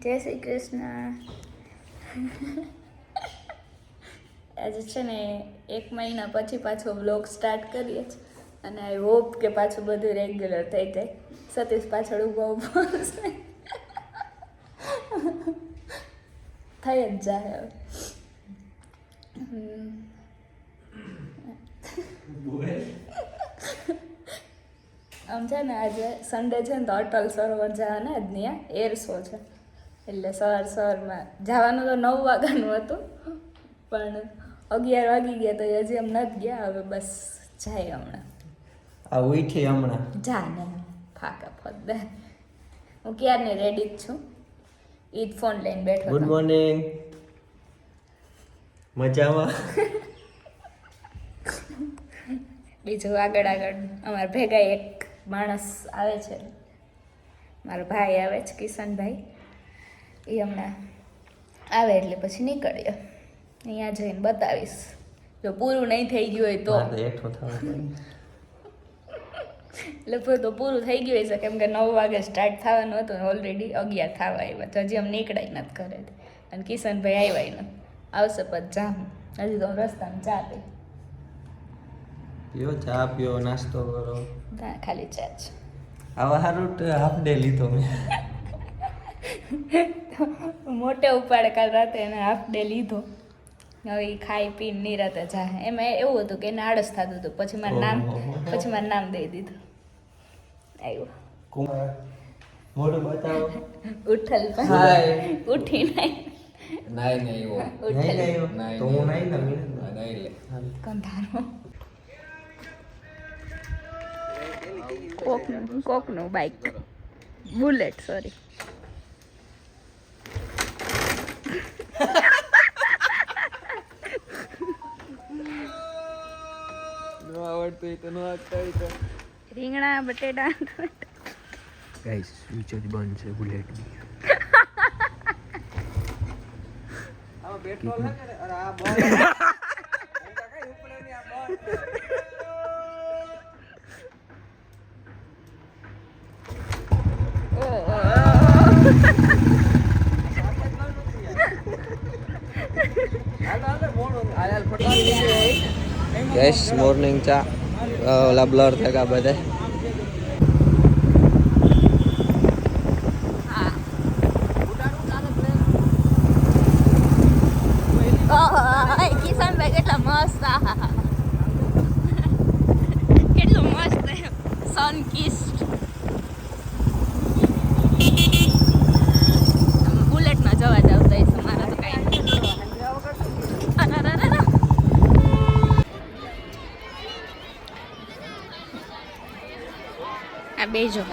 જય શ્રી કૃષ્ણ. આજે છે ને 1 મહિના પછી પાછો વ્લોગ સ્ટાર્ટ કરીએ છીએ અને આઈ હોપ કે પાછું બધું રેગ્યુલર થઈ જાય. સતીશ પાછળ ઊભો છે. થઈ જ જાય હવે. આમ છે ને આજે સન્ડે છે ને તો અટલ સરોવર જવાના જ ત્યાં એર શો છે એટલે સવારમાં જવાનું તો 9 વાગ્યાનું હતું પણ 11 વાગી ગયા તો હજી એમ નથી ગયા. હવે બસ જાય હમણાં આ ઉઠી હમણાં જા ને ફાકા ફોદ. હું ક્યારની રેડી જ છું. ઈ જ ફોન લઈને બેઠો. Good morning. મજામાં? બીજું આગળ અમારા ભેગા એક માણસ આવે છે, મારો ભાઈ આવે છે કિશનભાઈ. એ હમણાં આવે એટલે પછી નીકળીએ. અહીંયા જઈને બતાવીશ જો પૂરું નહીં થઈ ગયું હોય તો. લગભગ તો પૂરું થઈ ગયું હશે કેમ કે 9 વાગે સ્ટાર્ટ થવાનું હતું ને ઓલરેડી 11 થવા આવ્યા તો હજી આમ નીકળાય નથી ઘરે. અને કિશનભાઈ આવ્યા નથી. આવશે પછી જામ. હજી તો રસ્તામાં ચા પી. પીઓ ચા પીઓ, નાસ્તો કરો. ના ખાલી ચા જ. આવા હારું હાફ ડે લીધો મેં. મોટે ઉપાડે કાલ રાતે એને હાફ ડે લીધો. હવે એ ખાઈ પીને નિરાતે જાય. એમાં એવું હતું કે એને આળસ થતું હતું પછી મારું નામ દઈ દીધું. આવ્યું મોઢું બતાવો. ઉઠલ ઉઠી નહીં તો હું નહીં ને કંધારો કોકનું બાઈક બુલેટ સોરી. રીંગણા બટેટા ગાઈસ સ્વિચ જ બંધ છે બુલેટ ની. આમાં પેટ્રોલ લાગે ને અરે આ બંધ કઈ ઉપડે ની આ બંધ. ગાઈસ મોર્નિંગ ચા ઓલા બ્લર થયા બધે. કિશનભાઈ કેટલા મસ્ત. કેટલું મસ્ત સન કિસ્ડ. બુલેટમાં જવા જાવ તો મારા તો કાંઈ આ બેજો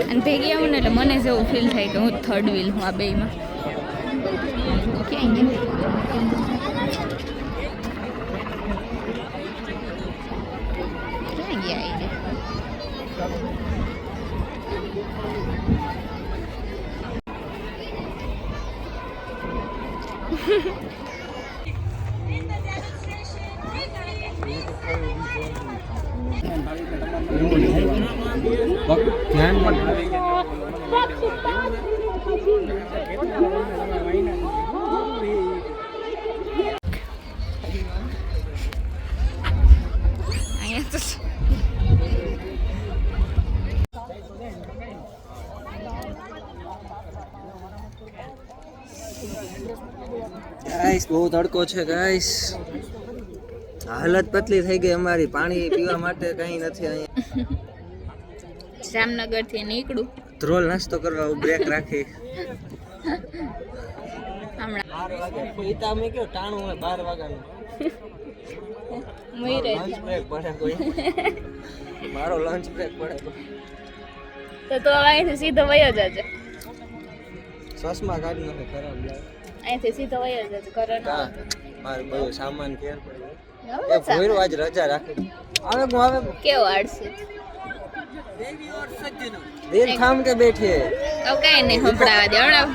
અને ભેગી આવું ને એટલે મને જેવું ફીલ થાય કે હું થર્ડ વ્હીલ હું આ બેમાં. ક્યાંય નહીં ક્યાં ગયા એ ગાઈસ બહુ તડકો છે ગાઈસ. હાલત પતલી થઈ ગઈ અમારી. પાણી પીવા માટે કઈ નથી અહીંયા. જામનગર થી નીકળું ધ્રોલ નાસ્તો કરવા બ્રેક રાખી. મારો લંચ બ્રેક પડે તો અહીંથી સીધો વયો જજે. ચશ્મા કાઢી નાખે ખરાબ લાગે. અહીંથી સીધો વયો જજે ઘરે. મારું બધું સામાન ઘેર પડ્યો. એ ભોયરો આજ રજા રાખી. આવે કેવો આળસુ દિલ થામ કે બેઠે. તો કઈ નહીં સંભળાવા દે હમણાં.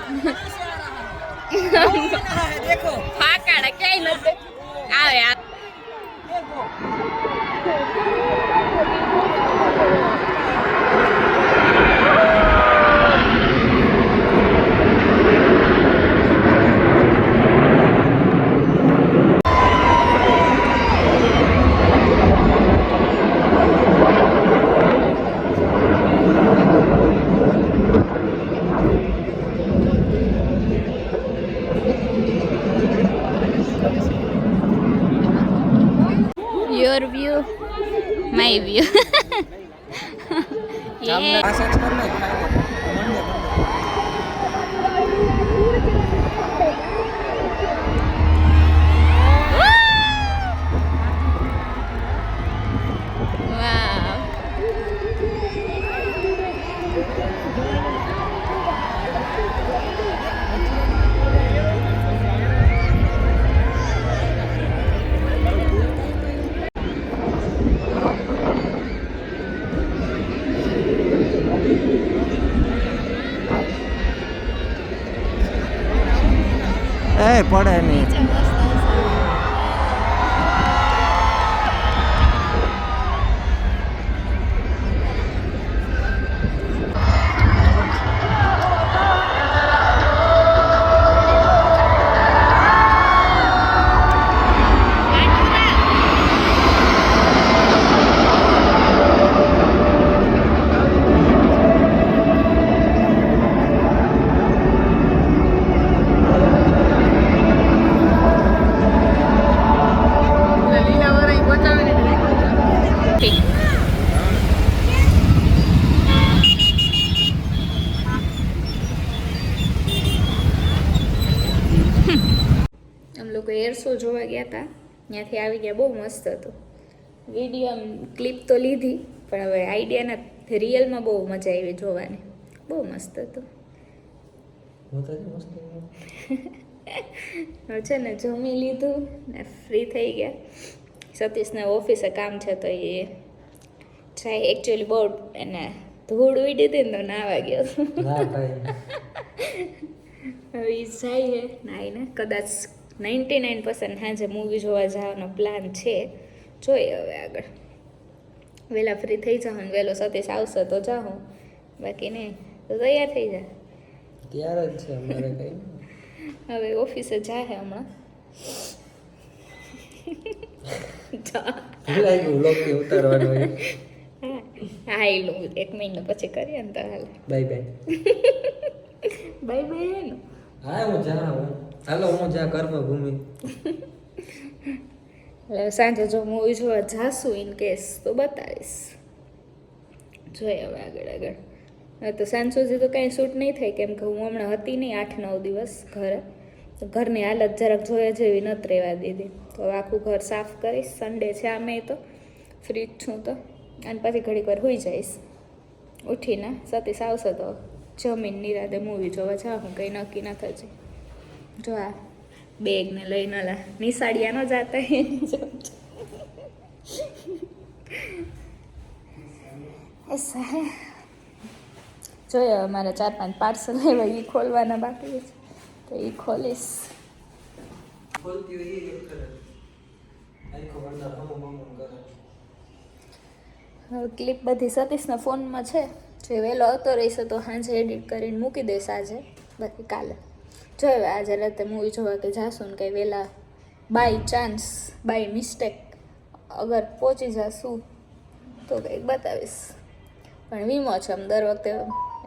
દેખો ફાકાડા ક્યાંય નથી આવે. નાઈ વ્યુ આપણે આ સેટ કર લે મંડે એ પડે નહીં એર શો જોવા ગયા હતા ત્યાંથી આવી ગયા બહુ મસ્ત હતું વિડીયો ક્લિપ તો લીધી પણ હવે આઈડિયાના રિયલમાં બહુ મજા આવી જોવાની બહુ મસ્ત હતું છે ને જમી લીધું ને ફ્રી થઈ ગયા સતીશને ઓફિસે કામ છે તો એ જાય એકચ્યુઅલી બહુ એને ધૂળ ઉડી હતી ને તો નાવા ગયો હવે એ જાય નાઈને કદાચ 99% સાંજે મૂવી જોવા જવાનો પ્લાન છે જોઈએ હવે આગળ વહેલા ફ્રી થઈ જાઉં ને વહેલો સતીશ આવશે તો જાઉં બાકી નહીં તો તૈયાર થઈ જાય તૈયાર જ છે અમારે કઈ હવે ઓફિસે જાય હમણાં ઉતારવાનું હા એ લો 1 મહિના પછી કરીએ ને તો હાલ બાય બાય બાય બાય હે ને હા હું જાઉં હાલો હું જા કરવા ભૂમિ એટલે સાંજે જો મૂવી જોવા જાશું ઇન કેસ તો બતાવીશ જોઈએ હવે આગળ તો સાંજ સુધી તો કાંઈ શૂટ નહીં થાય કેમ કે હું હમણાં હતી નહીં 8-9 દિવસ ઘરે તો ઘરની હાલત જરાક જોયા જેવી નથી રહેવા દીધી તો આખું ઘર સાફ કરીશ સન્ડે છે આમે તો ફ્રી જ છું તો અને પછી ઘડીક વાર હોઈ જઈશ ઉઠીને સતીશ આવશે તો જમીન નિરાતે મૂવી જોવા જાઉં કંઈ નક્કી ન થશે જો આ બેગને લઈને નિશાળિયા ન જાતા એસા હે જોઈએ મારે 4-5 પાર્સલ લેવા એ ખોલવાના બાકી છે તો એ ખોલીશ હવે ક્લિપ બધી સતીશના ફોનમાં છે જે વહેલો આવતો રહીશે તો સાંજે એડિટ કરીને મૂકી દઈશ આજે બાકી કાલે જોઈએ આજે રાતે મૂવી જોવા કે જાશું ને કંઈ વહેલા બાય ચાન્સ બાય મિસ્ટેક અગર પહોંચી જાશું તો કંઈક બતાવીશ પણ વીમો છે આમ દર વખતે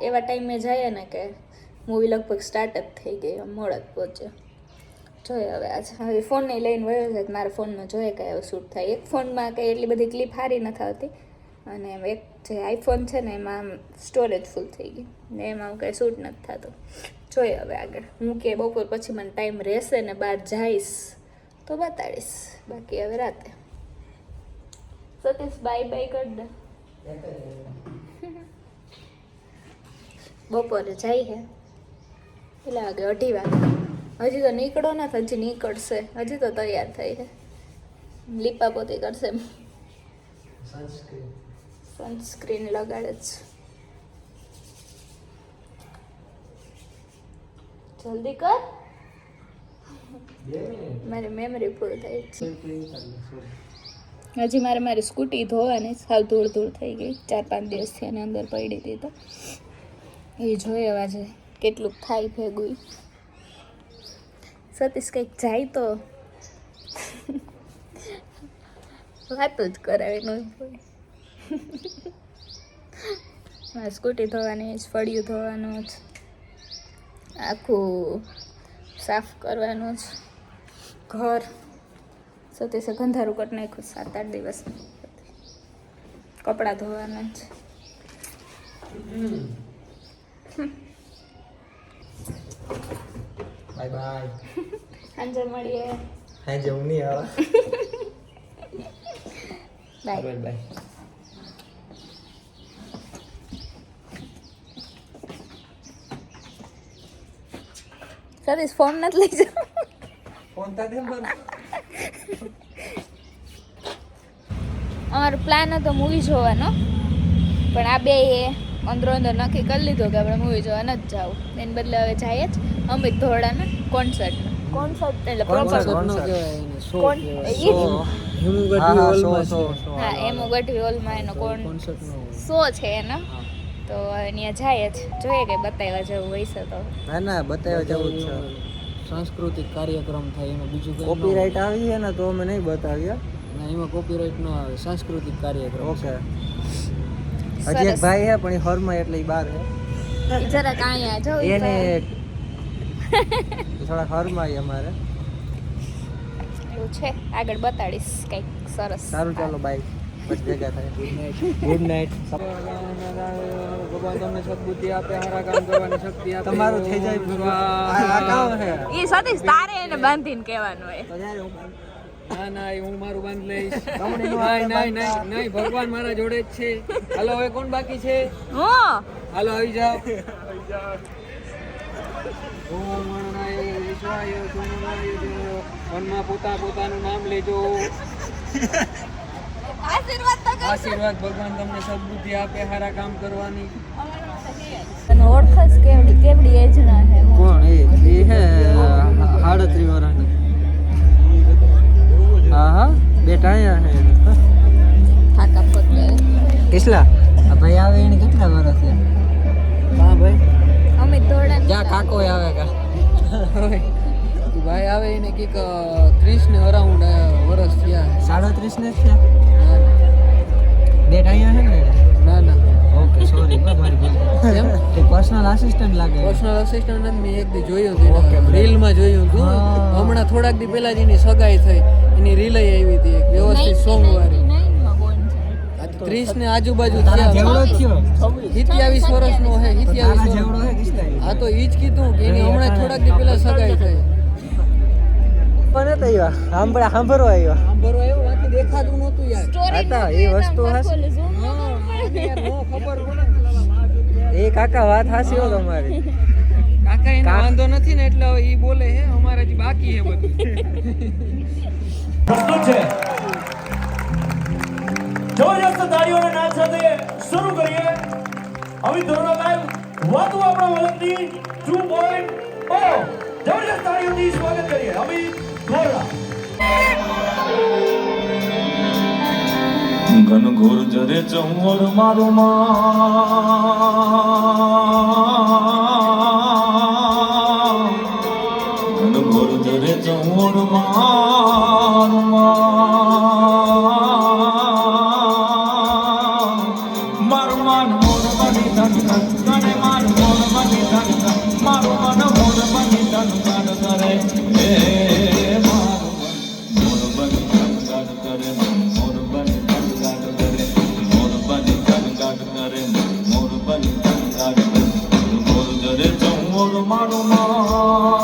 એવા ટાઈમે જઈએ ને કે મૂવી લગભગ સ્ટાર્ટ જ થઈ ગઈ મોડ જ પહોંચે જોઈએ હવે આજે હવે ફોન નહીં લઈને વયો જાય મારા ફોનમાં જોઈએ કે હવે શૂટ થાય એક ફોનમાં કંઈ એટલી બધી ક્લિપ સારી નથી આવતી અને એક જે આઈફોન છે ને એમાં સ્ટોરેજ ફૂલ થઈ ગઈ ને એમાં કંઈ શૂટ નથી થતું જોઈએ હવે આગળ હું કે બપોર પછી મને ટાઈમ રહેશે ને બહાર જઈશ તો બતાડીશ બાકી હવે રાતે સતીશ બાય બાય કરી દે બપોરે જાય હે પેલા વાગે 2:30 વાગે હજી તો નીકળો નથી હજી નીકળશે હજી તો તૈયાર થઈ છે લીપા પોતી કરશે સનસ્ક્રીન લગાડે છે જલ્દી કર મારી મેમરી ફૂલ થઈ છે હજી મારી સ્કૂટી ધોવાની સાવ ધૂળ થઈ ગઈ 4-5 દિવસથી એની અંદર પડી હતી તો એ જોઈએ આજે કેટલું થાય ભેગું સતીશ કંઈક જાય તો વાતો જ કરાવી નહીં મારે સ્કૂટી ધોવાની જ ફળિયું ધોવાનું જ આખું સાફ કરવાનું જ ઘર સતીશે ગંધારું કરી નાખ્યું 7-8 દિવસ કપડાં ધોવાના છે. Bye bye. સાંજે મળીએ. હાજે હું નહીં આવે. Bye bye. સતીશ ફોન નથી લઈ જાવ. ફોન તા દે મને. અમારો પ્લાન હતો મૂવી જોવાનો, પણ આ બે અંદરો અંદર નક્કી કરી લીધો કે આપણે મૂવી જોવા નથી જવું. એને બદલે હવે જાય જ અમિત ધોરડાના કોન્સર્ટમાં. કોન્સર્ટ એટલે પ્રોપર હા એમ ગઢવી હોલમાં એનો શો છે એનો, તો અહીંયા જાય જ. જોઈએ કે બતાવ્યા જેવું હોય છે તો. ના બતાવ્યા જેવું જ છે. સાંસ્કૃતિક કાર્યક્રમ થાય એમાં બીજું કંઈ કોપીરાઇટ આવી છે ને તો અમે નહીં બતાવીએ. ના એમાં કોપીરાઇટ ન આવે, સાંસ્કૃતિક કાર્યક્રમ. ઓકે. હજી એક ભાઈ છે પણ એ હોરમાં એટલે એ બહાર છે. જરા કાંઈ જવું એને થોડા હોરમાં અમારે એવું છે. આગળ બતાડીશ કંઈક સરસ. સારું ચાલો બાય. પછી ભેગા થાય. Good night. ભગવાન તમને સદબુદ્ધિ આપે, સારા કામ કરવાની શક્તિ આપે. તમારું થઈ જાય. આ કામ છે. એ સતીશ તારે એને બાંધીને કહેવાનું હોય. તો જ્યારે હું ના એ હું મારું બાંધ લઈશ. કમળીનું નહીં ભગવાન મારા જોડે જ છે. હાલો હવે કોણ બાકી છે? હું હાલો આવી જાઓ. ઓમ ગણનાય વિશ્વાય સોમનાય દેવો. મનમાં પોતાનું નામ લેજો. આશીર્વાદ તો કર. આશીર્વાદ ભગવાન તમને સદબુદ્ધિ આપે, સારા કામ કરવાની. તને ઓળખસ કેવડી એજના હે? કોણ એ હે 38 વર્ષની. હા બેટા અહીંયા હે. થાકા પોતે કેટલા આ ભાઈ આવે એને કેટલા વર્ષ છે? હા ભાઈ અમિત ધોરડા ક્યાં કાકો આવે કા? ભાઈ આવે એને કંઈક 30 ને અરાઉન્ડ વર્ષ થયા. 37 ને થયા. બેટા અહીંયા હે ને? ના ઓકે સોરી મારી ભૂલ. એમ તે પર્સનલ આસિસ્ટન્ટ લાગે. પર્સનલ અસિસ્ટન્ટ મેં એક દી જોયું હતું, રીલમાં જોયું હતું. હમણાં થોડાક દી પહેલા જ એની સગાઈ થઈ, એની રીલ આવી હતી એક વ્યવસ્થિત સોંગ વાળી. 30 ને આજુબાજુ તારા જેવડો થયા. થયો. 27 વર્ષનો હે. 27 તારા વર્ષ. જેવડો હે કિસ્તા. હા તો ઈ જ કીધું કે એની હમણાં થોડાક દી પહેલા સગાઈ થઈ. કોને તો આવ્યા સાંભળવા આવ્યા. આમ ભરો આવ્યો બાકી દેખાતું નહોતું યાર. હતા એ વસ્તુ હશે. યાર નો ખબર પડે. એ કાકા વાત હાસી હો તમારી. કાકા એને વાંધો નથી ને એટલે હવે ઈ બોલે હે, અમારે હજી બાકી હે બધું. પ્રસ્તુત છે. જબરજસ્ત તાળીઓના નાદ સાથે શરૂ કરીએ. અમિત ધોરડા સાહેબ વાતો આપણા વલણની 2.0 જબરજસ્ત તાળીઓથી સ્વાગત કરીએ અમિત ધોરડા. ઘનઘોર જરે ચંવર મારું માં, ઘનઘોર જરે ચંવર મારું મારું માન મોર બની ધન ધન ગણે માન મોર બની ધન ધન મારું મન મોર બની ધન ધન કરે હે મારું મોર બની ધન ધન કરે મોર બની ધન ધન કરે મોર બની ધન ધન કરે મોર બની ધન ધન કરે મોર જરે ચંવર મારું મોર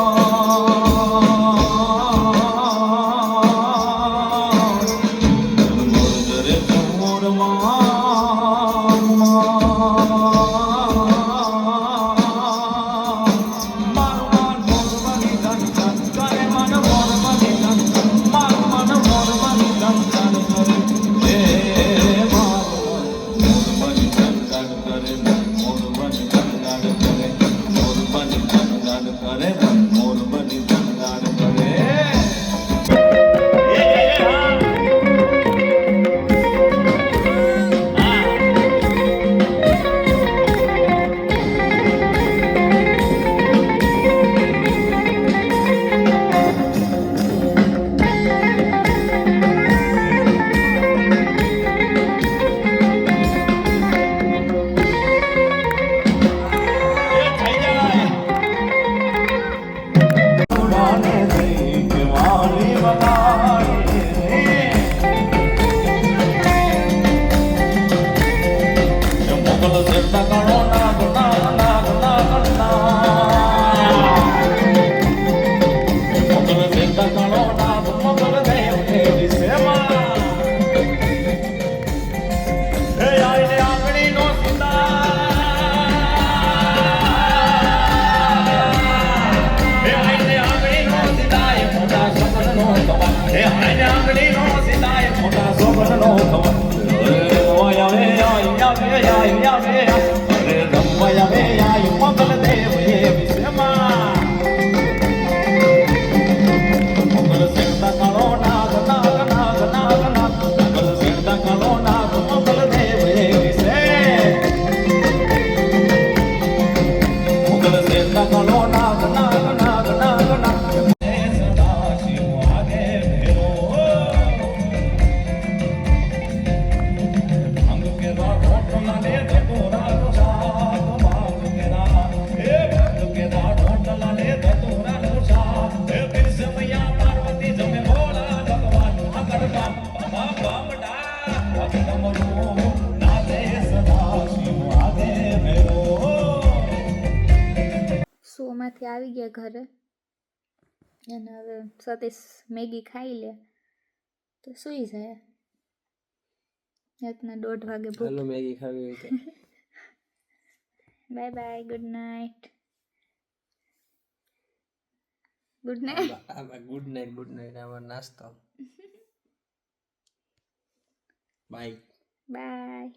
આવે અરે રમવા આવે આય મોગલ દેવ એ વિશ્વમાં મોગલ સેવતા કાળો નાગ નાગ નાગ નાગ નાગ મોગલ સેવતા કાળો નાગ મોગલ દેવ એ વિશે મોગલ સેવતા કાળો નાગ નાગ નાગ નાગ નાગ સદા શિવ આગે ભેરો અંગ કે રાઠોડ લાલે ધતુરા નો સાથ માંગ કે રા એ ભક્ત કે રાઠોડ લાલે ધતુરા નો સાથ એ બિરસ મૈયા પાર્વતી જમે ભોલા ભગવાન અગરબા બાબા બામડા અગમરો નાદે સદા શિવ આગે ભેરો શોમાંથી આવી ગયા ઘરે અને હવે સતીશ મેગી ખાઈ લે તો સૂઈ જાય. રાતના 1:30 વાગે ભૂખ. હાલો મેગી ખાવી હોય તો bye bye, good night. Good night. Good night આમાં નાસ્તો બાય બાય.